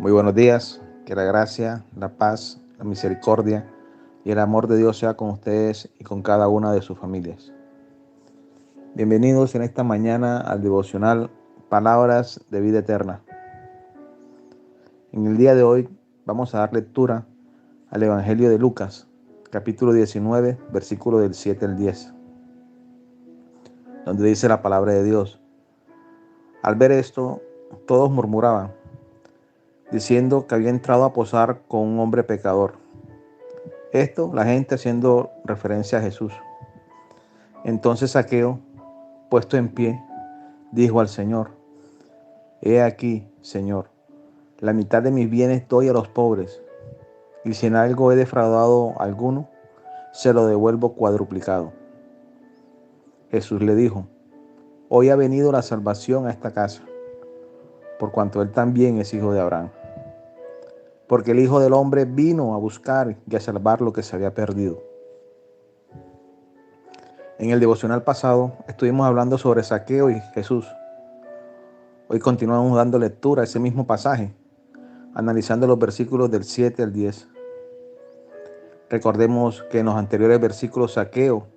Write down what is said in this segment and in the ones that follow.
Muy buenos días, que la gracia, la paz, la misericordia y el amor de Dios sea con ustedes y con cada una de sus familias. Bienvenidos en esta mañana al devocional Palabras de Vida Eterna. En el día de hoy vamos a dar lectura al Evangelio de Lucas, capítulo 19, versículo del 7 al 10, donde dice la palabra de Dios. Al ver esto, todos murmuraban, diciendo que había entrado a posar con un hombre pecador. Esto la gente haciendo referencia a Jesús. Entonces Zaqueo, puesto en pie, dijo al Señor: He aquí, Señor, la mitad de mis bienes doy a los pobres, y si en algo he defraudado a alguno, se lo devuelvo cuadruplicado. Jesús le dijo: Hoy ha venido la salvación a esta casa, por cuanto él también es hijo de Abraham. Porque el Hijo del Hombre vino a buscar y a salvar lo que se había perdido. En el devocional pasado estuvimos hablando sobre Zaqueo y Jesús. Hoy continuamos dando lectura a ese mismo pasaje, analizando los versículos del 7 al 10. Recordemos que en los anteriores versículos Zaqueo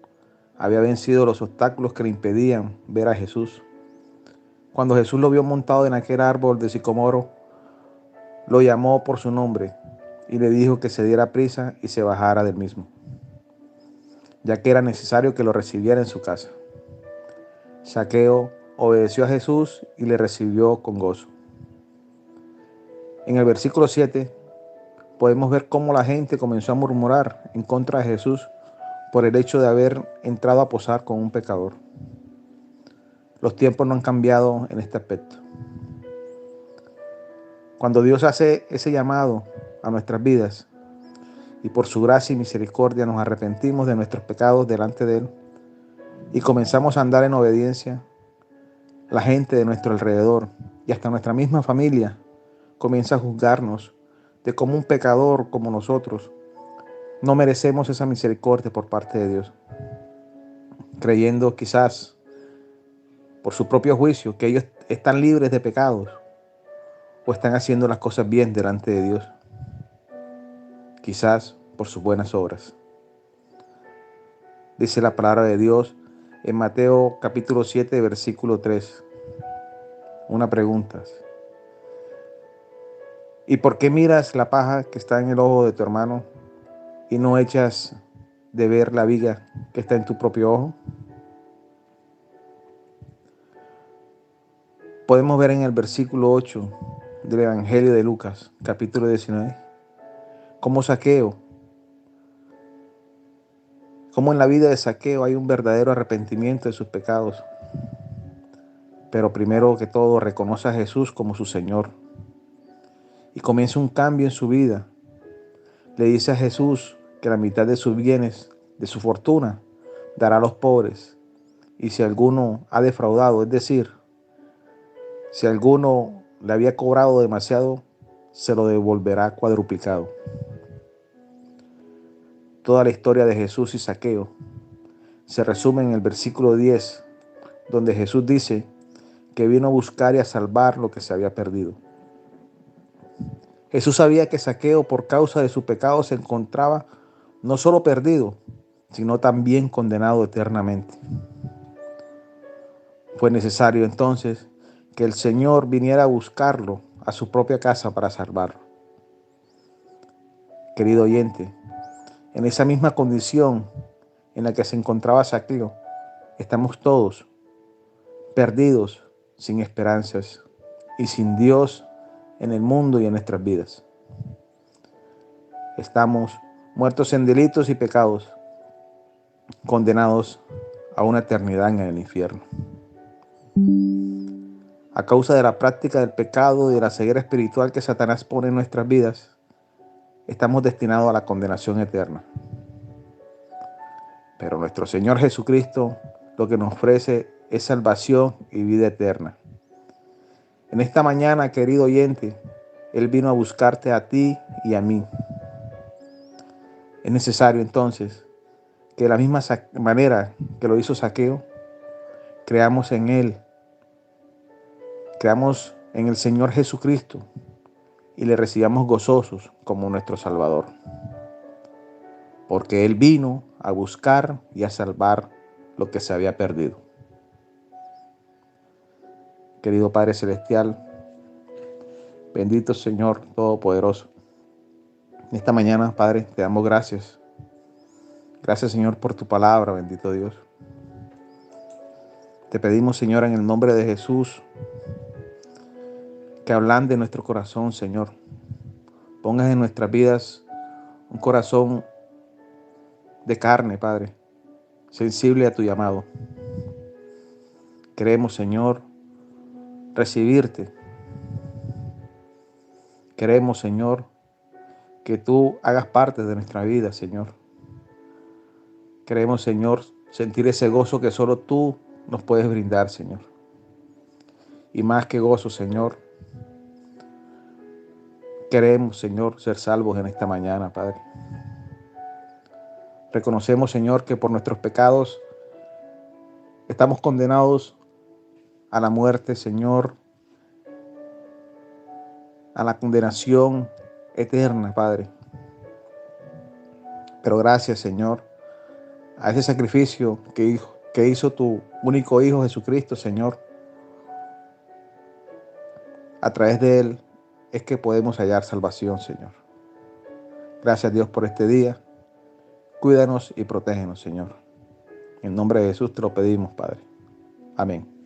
había vencido los obstáculos que le impedían ver a Jesús. Cuando Jesús lo vio montado en aquel árbol de sicómoro, lo llamó por su nombre y le dijo que se diera prisa y se bajara del mismo, ya que era necesario que lo recibiera en su casa. Zaqueo obedeció a Jesús y le recibió con gozo. En el versículo 7 podemos ver cómo la gente comenzó a murmurar en contra de Jesús por el hecho de haber entrado a posar con un pecador. Los tiempos no han cambiado en este aspecto. Cuando Dios hace ese llamado a nuestras vidas y por su gracia y misericordia nos arrepentimos de nuestros pecados delante de Él y comenzamos a andar en obediencia, la gente de nuestro alrededor y hasta nuestra misma familia comienza a juzgarnos de cómo un pecador como nosotros no merecemos esa misericordia por parte de Dios, creyendo quizás por su propio juicio que ellos están libres de pecados o están haciendo las cosas bien delante de Dios, quizás por sus buenas obras. Dice la palabra de Dios en Mateo capítulo 7, versículo 3. Una pregunta: ¿y por qué miras la paja que está en el ojo de tu hermano y no echas de ver la viga que está en tu propio ojo? Podemos ver en el versículo 8 del Evangelio de Lucas, capítulo 19, cómo en la vida de Zaqueo hay un verdadero arrepentimiento de sus pecados. Pero primero que todo reconoce a Jesús como su Señor y comienza un cambio en su vida. Le dice a Jesús que la mitad de sus bienes, de su fortuna, dará a los pobres. Y si alguno ha defraudado, es decir, si alguno le había cobrado demasiado, se lo devolverá cuadruplicado. Toda la historia de Jesús y Zaqueo se resume en el versículo 10, donde Jesús dice que vino a buscar y a salvar lo que se había perdido. Jesús sabía que Zaqueo, por causa de su pecado, se encontraba no solo perdido, sino también condenado eternamente. Fue necesario entonces que el Señor viniera a buscarlo a su propia casa para salvarlo. Querido oyente, en esa misma condición en la que se encontraba Zaqueo, estamos todos perdidos, sin esperanzas y sin Dios en el mundo y en nuestras vidas. Estamos muertos en delitos y pecados, condenados a una eternidad en el infierno. A causa de la práctica del pecado y de la ceguera espiritual que Satanás pone en nuestras vidas, estamos destinados a la condenación eterna. Pero nuestro Señor Jesucristo lo que nos ofrece es salvación y vida eterna. En esta mañana, querido oyente, Él vino a buscarte a ti y a mí. Es necesario entonces que de la misma manera que lo hizo Zaqueo, creamos en Él, creamos en el Señor Jesucristo y le recibamos gozosos como nuestro Salvador, porque Él vino a buscar y a salvar lo que se había perdido. Querido Padre Celestial, bendito Señor Todopoderoso, en esta mañana, Padre, te damos gracias. Gracias, Señor, por tu palabra, bendito Dios. Te pedimos, Señor, en el nombre de Jesús, que ablande nuestro corazón, Señor. Pongas en nuestras vidas un corazón de carne, Padre, sensible a tu llamado. Queremos, Señor, recibirte. Queremos, Señor, que tú hagas parte de nuestra vida, Señor. Queremos, Señor, sentir ese gozo que solo tú nos puedes brindar, Señor. Y más que gozo, Señor, queremos, Señor, ser salvos en esta mañana, Padre. Reconocemos, Señor, que por nuestros pecados estamos condenados a la muerte, Señor, a la condenación eterna, Padre. Pero gracias, Señor, a ese sacrificio que hizo tu único Hijo Jesucristo, Señor. A través de Él es que podemos hallar salvación, Señor. Gracias, Dios, por este día. Cuídanos y protégenos, Señor. En nombre de Jesús te lo pedimos, Padre. Amén.